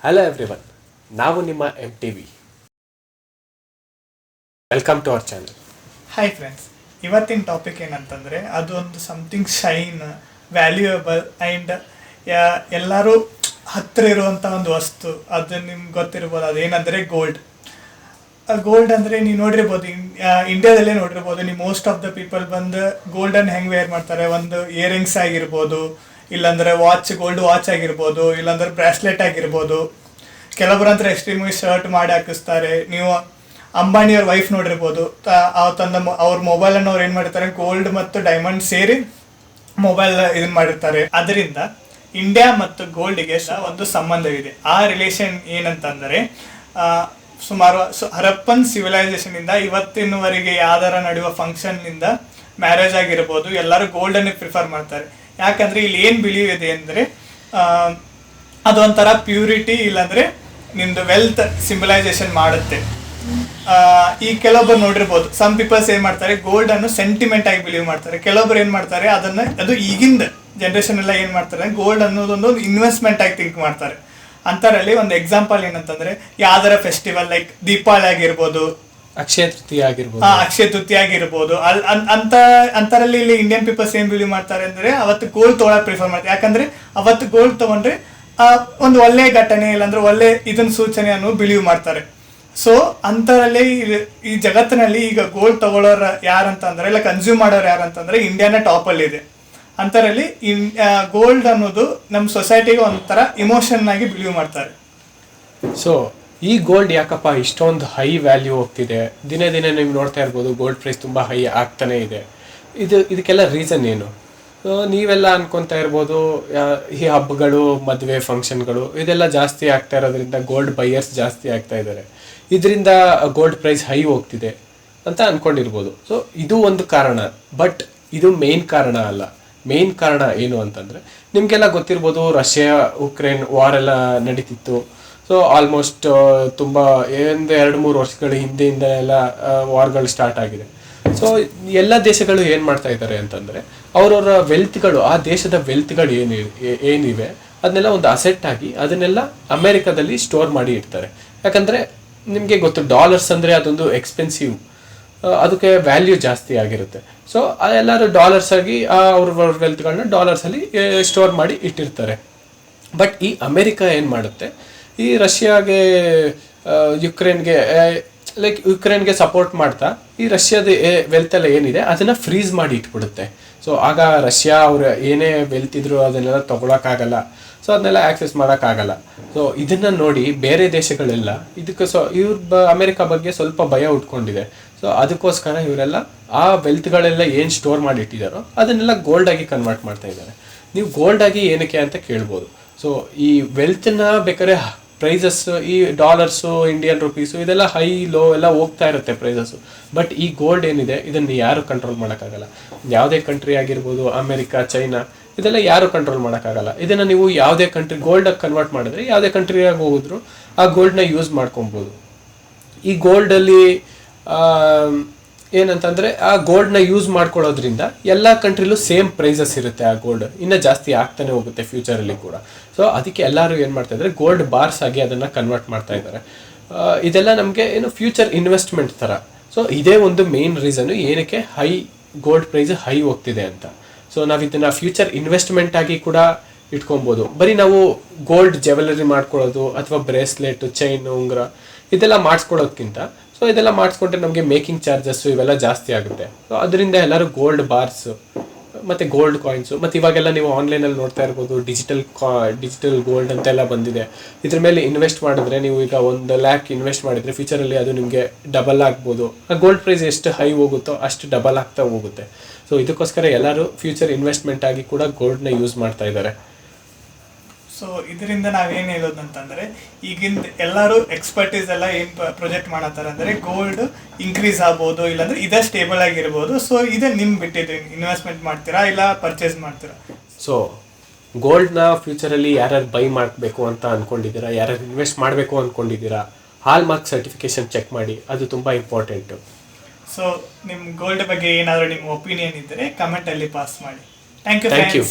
Hello everyone, ನಾವು ನಿಮ್ಮ MTV. Welcome to our channel. Hi friends, ಇವತ್ತಿನ ಟಾಪಿಕ್ ಏನಂತಂದರೆ ಅದು ಒಂದು ಸಮಥಿಂಗ್ ಶೈನ್, ವ್ಯಾಲ್ಯೂಯಬಲ್ ಆ್ಯಂಡ್ ಎಲ್ಲರೂ ಹತ್ತಿರ ಇರುವಂಥ ಒಂದು ವಸ್ತು. ಅದು ನಿಮ್ಗೆ ಗೊತ್ತಿರ್ಬೋದು. ಅದೇನಂದರೆ ಗೋಲ್ಡ್. ಗೋಲ್ಡ್ ಅಂದರೆ ನೀವು ನೋಡಿರ್ಬೋದು, ಇಂಡಿಯಾದಲ್ಲೇ ನೋಡಿರ್ಬೋದು. ನೀವು ಮೋಸ್ಟ್ ಆಫ್ ದ ಪೀಪಲ್ ಬಂದು ಗೋಲ್ಡನ್ನು ಹೆಂಗೆ ವೇರ್ ಮಾಡ್ತಾರೆ. ಒಂದು ಇಯರಿಂಗ್ಸ್ ಆಗಿರ್ಬೋದು, ಇಲ್ಲಾಂದರೆ ಗೋಲ್ಡ್ ವಾಚ್ ಆಗಿರ್ಬೋದು, ಇಲ್ಲಾಂದ್ರೆ ಬ್ರಾಸ್ಲೆಟ್ ಆಗಿರ್ಬೋದು. ಕೆಲವರಂದ್ರೆ ಎಕ್ಸ್ಟ್ರೀಮ್ಗೆ ಶರ್ಟ್ ಮಾಡಿ ಹಾಕಿಸ್ತಾರೆ. ನೀವು ಅಂಬಾನಿಯವ್ರ ವೈಫ್ ನೋಡಿರ್ಬೋದು, ಅವ್ರ ಮೊಬೈಲನ್ನು ಅವ್ರು ಏನು ಮಾಡಿರ್ತಾರೆ, ಗೋಲ್ಡ್ ಮತ್ತು ಡೈಮಂಡ್ ಸೇರಿ ಮೊಬೈಲ್ ಇದನ್ನು ಮಾಡಿರ್ತಾರೆ. ಅದರಿಂದ ಇಂಡಿಯಾ ಮತ್ತು ಗೋಲ್ಡ್ಗೆ ಒಂದು ಸಂಬಂಧವಿದೆ. ಆ ರಿಲೇಷನ್ ಏನಂತಂದರೆ, ಸುಮಾರು ಹರಪ್ಪನ್ ಸಿವಿಲೈಸೇಷನಿಂದ ಇವತ್ತಿನವರೆಗೆ ಯಾವ್ದಾರ ನಡೆಯುವ ಫಂಕ್ಷನ್ನಿಂದ ಮ್ಯಾರೇಜ್ ಆಗಿರ್ಬೋದು, ಎಲ್ಲರೂ ಗೋಲ್ಡನ್ನು ಪ್ರಿಫರ್ ಮಾಡ್ತಾರೆ. ಯಾಕಂದರೆ ಇಲ್ಲಿ ಏನು ಬಿಲೀವ್ ಇದೆ ಅಂದರೆ, ಅದೊಂಥರ ಪ್ಯೂರಿಟಿ, ಇಲ್ಲಾಂದರೆ ನಿಮ್ಮದು ವೆಲ್ತ್ ಸಿಂಬಲೈಸೇಷನ್ ಮಾಡುತ್ತೆ. ಈ ಕೆಲವೊಬ್ಬರು ನೋಡಿರ್ಬೋದು, ಸಮ್ ಪೀಪಲ್ಸ್ ಏನು ಮಾಡ್ತಾರೆ, ಗೋಲ್ಡನ್ನು ಸೆಂಟಿಮೆಂಟ್ ಆಗಿ ಬಿಲೀವ್ ಮಾಡ್ತಾರೆ. ಕೆಲವೊಬ್ರು ಏನು ಮಾಡ್ತಾರೆ, ಅದು ಈಗಿಂದ ಜನ್ರೇಷನ್ ಎಲ್ಲ ಏನು ಮಾಡ್ತಾರೆ, ಗೋಲ್ಡ್ ಅನ್ನೋದೊಂದು ಇನ್ವೆಸ್ಟ್ಮೆಂಟ್ ಆಗಿ ಥಿಂಕ್ ಮಾಡ್ತಾರೆ. ಅಂಥರಲ್ಲಿ ಒಂದು ಎಕ್ಸಾಂಪಲ್ ಏನಂತಂದರೆ, ಯಾವ್ದಾರ ಫೆಸ್ಟಿವಲ್ ಲೈಕ್ ದೀಪಾವಳಿ ಆಗಿರ್ಬೋದು, ಅಕ್ಷಯ ತೃತೀಯ ಆಗಿರ್ಬೋದು. ಅಂತರಲ್ಲಿ ಇಲ್ಲಿ ಇಂಡಿಯನ್ ಪೀಪಲ್ಸ್ ಏನು ಬಿಲೀವ್ ಮಾಡ್ತಾರೆ ಅಂದರೆ, ಅವತ್ತು ಗೋಲ್ಡ್ ತೊಗೊಳಕ್ಕೆ ಪ್ರಿಫರ್ ಮಾಡ್ತಾರೆ. ಯಾಕಂದರೆ ಅವತ್ತು ಗೋಲ್ಡ್ ತೊಗೊಂಡ್ರೆ ಒಂದು ಒಳ್ಳೆಯ ಘಟನೆ, ಇಲ್ಲಾಂದ್ರೆ ಒಳ್ಳೆ ಇದನ್ನ ಸೂಚನೆ ಅನ್ನೋ ಬಿಲೀವ್ ಮಾಡ್ತಾರೆ. ಸೊ ಅಂಥರಲ್ಲಿ ಈ ಜಗತ್ತಿನಲ್ಲಿ ಈಗ ಗೋಲ್ಡ್ ತಗೊಳ್ಳೋರು ಯಾರಂತಂದ್ರೆ, ಇಲ್ಲ ಕನ್ಸ್ಯೂಮ್ ಮಾಡೋರು ಯಾರಂತಂದ್ರೆ, ಇಂಡಿಯಾನ ಟಾಪಲ್ಲಿದೆ. ಅಂಥರಲ್ಲಿ ಗೋಲ್ಡ್ ಅನ್ನೋದು ನಮ್ಮ ಸೊಸೈಟಿಗೆ ಒಂಥರ ಇಮೋಷನ್ ಆಗಿ ಬಿಲೀವ್ ಮಾಡ್ತಾರೆ. ಸೊ ಈ ಗೋಲ್ಡ್ ಯಾಕಪ್ಪ ಇಷ್ಟೊಂದು ಹೈ ವ್ಯಾಲ್ಯೂ ಹೋಗ್ತಿದೆ? ದಿನೇ ದಿನೇ ನೀವು ನೋಡ್ತಾ ಇರ್ಬೋದು, ಗೋಲ್ಡ್ ಪ್ರೈಸ್ ತುಂಬ ಹೈ ಆಗ್ತಾನೆ ಇದೆ. ಇದಕ್ಕೆಲ್ಲ ರೀಸನ್ ಏನು? ನೀವೆಲ್ಲ ಅನ್ಕೊತಾ ಇರ್ಬೋದು, ಈ ಹಬ್ಬಗಳು, ಮದುವೆ ಫಂಕ್ಷನ್ಗಳು ಇದೆಲ್ಲ ಜಾಸ್ತಿ ಆಗ್ತಾ ಇರೋದ್ರಿಂದ ಗೋಲ್ಡ್ ಬೈಯರ್ಸ್ ಜಾಸ್ತಿ ಆಗ್ತಾ ಇದ್ದಾರೆ, ಇದರಿಂದ ಗೋಲ್ಡ್ ಪ್ರೈಸ್ ಹೈ ಹೋಗ್ತಿದೆ ಅಂತ ಅಂದ್ಕೊಂಡಿರ್ಬೋದು. ಸೊ ಇದು ಒಂದು ಕಾರಣ, ಬಟ್ ಇದು ಮೇನ್ ಕಾರಣ ಅಲ್ಲ. ಮೇನ್ ಕಾರಣ ಏನು ಅಂತಂದರೆ, ನಿಮಗೆಲ್ಲ ಗೊತ್ತಿರ್ಬೋದು, ರಷ್ಯಾ ಉಕ್ರೇನ್ ವಾರ್ ಎಲ್ಲ ನಡೀತಿತ್ತು. ಸೊ ಆಲ್ಮೋಸ್ಟ್ ತುಂಬ 2-3 ವರ್ಷಗಳ ಹಿಂದೆಯಿಂದ ಎಲ್ಲ ವಾರ್ಗಳು ಸ್ಟಾರ್ಟ್ ಆಗಿದೆ. ಸೊ ಎಲ್ಲ ದೇಶಗಳು ಏನು ಮಾಡ್ತಾ ಇದ್ದಾರೆ ಅಂತಂದರೆ, ಅವರವರ ವೆಲ್ತ್ಗಳು, ಆ ದೇಶದ ವೆಲ್ತ್ಗಳು ಏನಿವೆ ಅದನ್ನೆಲ್ಲ ಒಂದು ಅಸೆಟ್ ಆಗಿ ಅದನ್ನೆಲ್ಲ ಅಮೇರಿಕಾದಲ್ಲಿ ಸ್ಟೋರ್ ಮಾಡಿ ಇಡ್ತಾರೆ. ಯಾಕಂದರೆ ನಿಮಗೆ ಗೊತ್ತು, ಡಾಲರ್ಸ್ ಅಂದರೆ ಅದೊಂದು ಎಕ್ಸ್ಪೆನ್ಸಿವ್, ಅದಕ್ಕೆ ವ್ಯಾಲ್ಯೂ ಜಾಸ್ತಿ ಆಗಿರುತ್ತೆ. ಸೊ ಎಲ್ಲರೂ ಡಾಲರ್ಸ್ ಆಗಿ ಅವ್ರ ವೆಲ್ತ್ಗಳನ್ನ ಡಾಲರ್ಸಲ್ಲಿ ಸ್ಟೋರ್ ಮಾಡಿ ಇಟ್ಟಿರ್ತಾರೆ. ಬಟ್ ಈ ಅಮೇರಿಕಾ ಏನು ಮಾಡುತ್ತೆ, ಈ ರಷ್ಯಾಗೆ ಯುಕ್ರೇನ್ಗೆ ಸಪೋರ್ಟ್ ಮಾಡ್ತಾ ಈ ರಷ್ಯಾದ ವೆಲ್ತ್ ಎಲ್ಲ ಏನಿದೆ ಅದನ್ನು ಫ್ರೀಸ್ ಮಾಡಿ ಇಟ್ಬಿಡುತ್ತೆ. ಸೊ ಆಗ ರಷ್ಯಾ ಅವ್ರು ಏನೇ ವೆಲ್ತ್ ಇದ್ರು ಅದನ್ನೆಲ್ಲ ತೊಗೊಳಕ್ಕಾಗಲ್ಲ. ಸೊ ಅದನ್ನೆಲ್ಲ ಆ್ಯಕ್ಸೆಸ್ ಮಾಡೋಕ್ಕಾಗಲ್ಲ. ಸೊ ಇದನ್ನು ನೋಡಿ ಬೇರೆ ದೇಶಗಳೆಲ್ಲ ಇದಕ್ಕೆ ಅಮೇರಿಕಾ ಬಗ್ಗೆ ಸ್ವಲ್ಪ ಭಯ ಉಟ್ಕೊಂಡಿದೆ. ಸೊ ಅದಕ್ಕೋಸ್ಕರ ಇವರೆಲ್ಲ ಆ ವೆಲ್ತ್ಗಳೆಲ್ಲ ಏನು ಸ್ಟೋರ್ ಮಾಡಿ ಇಟ್ಟಿದ್ದಾರೋ ಅದನ್ನೆಲ್ಲ ಗೋಲ್ಡಾಗಿ ಕನ್ವರ್ಟ್ ಮಾಡ್ತಾ ಇದ್ದಾರೆ. ನೀವು ಗೋಲ್ಡಾಗಿ ಏನಕ್ಕೆ ಅಂತ ಕೇಳ್ಬೋದು. ಸೊ ಈ ವೆಲ್ತ್ನ ಬೇಕಾದ್ರೆ ಪ್ರೈಸಸ್, ಈ ಡಾಲರ್ಸು, ಇಂಡಿಯನ್ ರುಪೀಸು ಇದೆಲ್ಲ ಹೈ ಲೋ ಎಲ್ಲ ಹೋಗ್ತಾ ಇರುತ್ತೆ ಪ್ರೈಸಸ್ಸು. ಬಟ್ ಈ ಗೋಲ್ಡ್ ಏನಿದೆ ಇದನ್ನು ಯಾರು ಕಂಟ್ರೋಲ್ ಮಾಡೋಕ್ಕಾಗಲ್ಲ. ಯಾವುದೇ ಕಂಟ್ರಿ ಆಗಿರ್ಬೋದು, ಅಮೇರಿಕಾ, ಚೈನಾ, ಇದೆಲ್ಲ ಯಾರು ಕಂಟ್ರೋಲ್ ಮಾಡೋಕ್ಕಾಗಲ್ಲ. ಇದನ್ನು ನೀವು ಯಾವುದೇ ಕಂಟ್ರಿ ಗೋಲ್ಡಾಗಿ ಕನ್ವರ್ಟ್ ಮಾಡಿದ್ರೆ, ಯಾವುದೇ ಕಂಟ್ರಿಯಾಗಿ ಹೋಗಿದ್ರು ಆ ಗೋಲ್ಡನ್ನ ಯೂಸ್ ಮಾಡ್ಕೊಬೋದು. ಈ ಗೋಲ್ಡಲ್ಲಿ ಏನಂತಂದರೆ, ಆ ಗೋಲ್ಡ್ನ ಯೂಸ್ ಮಾಡ್ಕೊಳ್ಳೋದ್ರಿಂದ ಎಲ್ಲ ಕಂಟ್ರಿಲೂ ಸೇಮ್ ಪ್ರೈಸಸ್ ಇರುತ್ತೆ. ಆ ಗೋಲ್ಡ್ ಇನ್ನೂ ಜಾಸ್ತಿ ಆಗ್ತಾನೆ ಹೋಗುತ್ತೆ ಫ್ಯೂಚರಲ್ಲಿ ಕೂಡ. ಸೊ ಅದಕ್ಕೆ ಎಲ್ಲರೂ ಏನು ಮಾಡ್ತಾ ಇದ್ದಾರೆ, ಗೋಲ್ಡ್ ಬಾರ್ಸ್ ಆಗಿ ಅದನ್ನು ಕನ್ವರ್ಟ್ ಮಾಡ್ತಾ ಇದ್ದಾರೆ. ಇದೆಲ್ಲ ನಮಗೆ ಏನು ಫ್ಯೂಚರ್ ಇನ್ವೆಸ್ಟ್ಮೆಂಟ್ ಥರ. ಸೊ ಇದೇ ಒಂದು ಮೇನ್ ರೀಸನ್ನು ಏನಕ್ಕೆ ಗೋಲ್ಡ್ ಪ್ರೈಸ್ ಹೈ ಹೋಗ್ತಿದೆ ಅಂತ. ಸೊ ನಾವು ಇದನ್ನು ಫ್ಯೂಚರ್ ಇನ್ವೆಸ್ಟ್ಮೆಂಟ್ ಆಗಿ ಕೂಡ ಇಟ್ಕೊಬೋದು. ಬರೀ ನಾವು ಗೋಲ್ಡ್ ಜ್ಯುವೆಲರಿ ಮಾಡ್ಕೊಳ್ಳೋದು ಅಥವಾ ಬ್ರೇಸ್ಲೆಟ್, ಚೈನ್, ಉಂಗುರ ಇದೆಲ್ಲ ಮಾಡಿಸ್ಕೊಳ್ಳೋದ್ಕಿಂತ, ಸೊ ಇದೆಲ್ಲ ಮಾಡಿಸ್ಕೊಂಡ್ರೆ ನಮಗೆ ಮೇಕಿಂಗ್ ಚಾರ್ಜಸ್ಸು ಇವೆಲ್ಲ ಜಾಸ್ತಿ ಆಗುತ್ತೆ. ಸೊ ಅದರಿಂದ ಎಲ್ಲರೂ ಗೋಲ್ಡ್ ಬಾರ್ಸು ಮತ್ತು ಗೋಲ್ಡ್ ಕಾಯಿನ್ಸು, ಮತ್ತು ಇವಾಗೆಲ್ಲ ನೀವು ಆನ್ಲೈನಲ್ಲಿ ನೋಡ್ತಾ ಇರ್ಬೋದು, ಡಿಜಿಟಲ್ ಗೋಲ್ಡ್ ಅಂತೆಲ್ಲ ಬಂದಿದೆ. ಇದ್ರ ಮೇಲೆ ಇನ್ವೆಸ್ಟ್ ಮಾಡಿದ್ರೆ, ನೀವು ಈಗ 1 lakh ಇನ್ವೆಸ್ಟ್ ಮಾಡಿದರೆ ಫ್ಯೂಚರಲ್ಲಿ ಅದು ನಿಮಗೆ ಡಬಲ್ ಆಗ್ಬೋದು. ಆ ಗೋಲ್ಡ್ ಪ್ರೈಸ್ ಎಷ್ಟು ಹೈ ಹೋಗುತ್ತೋ ಅಷ್ಟು ಡಬಲ್ ಆಗ್ತಾ ಹೋಗುತ್ತೆ. ಸೊ ಇದಕ್ಕೋಸ್ಕರ ಎಲ್ಲರೂ ಫ್ಯೂಚರ್ ಇನ್ವೆಸ್ಟ್ಮೆಂಟ್ ಆಗಿ ಕೂಡ ಗೋಲ್ಡ್ನ ಯೂಸ್ ಮಾಡ್ತಾ ಇದ್ದಾರೆ. ಸೊ ಇದರಿಂದ ನಾವೇನು ಹೇಳೋದಂತಂದರೆ, ಈಗಿಂದ ಎಲ್ಲರೂ ಎಕ್ಸ್ಪರ್ಟೀಸ್ ಎಲ್ಲ ಏನು ಪ್ರೊಜೆಕ್ಟ್ ಮಾಡತ್ತಾರೆ ಅಂದರೆ, ಗೋಲ್ಡ್ ಇನ್ಕ್ರೀಸ್ ಆಗ್ಬೋದು, ಇಲ್ಲಾಂದರೆ ಇದೇ ಸ್ಟೇಬಲ್ ಆಗಿರ್ಬೋದು. ಸೊ ಇದೇ ನಿಮ್ಗೆ ಬಿಟ್ಟಿದ್ದು, ಇನ್ವೆಸ್ಟ್ಮೆಂಟ್ ಮಾಡ್ತೀರಾ ಇಲ್ಲ ಪರ್ಚೇಸ್ ಮಾಡ್ತೀರಾ? ಸೊ ಗೋಲ್ಡ್ನ ಫ್ಯೂಚರಲ್ಲಿ ಯಾರ್ಯಾರು ಬೈ ಮಾಡಬೇಕು ಅಂತ ಅಂದ್ಕೊಂಡಿದ್ದೀರಾ, ಯಾರ್ಯಾರು ಇನ್ವೆಸ್ಟ್ ಮಾಡಬೇಕು ಅಂದ್ಕೊಂಡಿದ್ದೀರಾ, ಹಾಲ್ಮಾರ್ಕ್ ಸರ್ಟಿಫಿಕೇಷನ್ ಚೆಕ್ ಮಾಡಿ, ಅದು ತುಂಬ ಇಂಪಾರ್ಟೆಂಟು. ಸೊ ನಿಮ್ಮ ಗೋಲ್ಡ್ ಬಗ್ಗೆ ಏನಾದರೂ ನಿಮ್ಮ ಒಪಿನಿಯನ್ ಇದ್ದರೆ ಕಮೆಂಟಲ್ಲಿ ಪಾಸ್ ಮಾಡಿ. Thank you.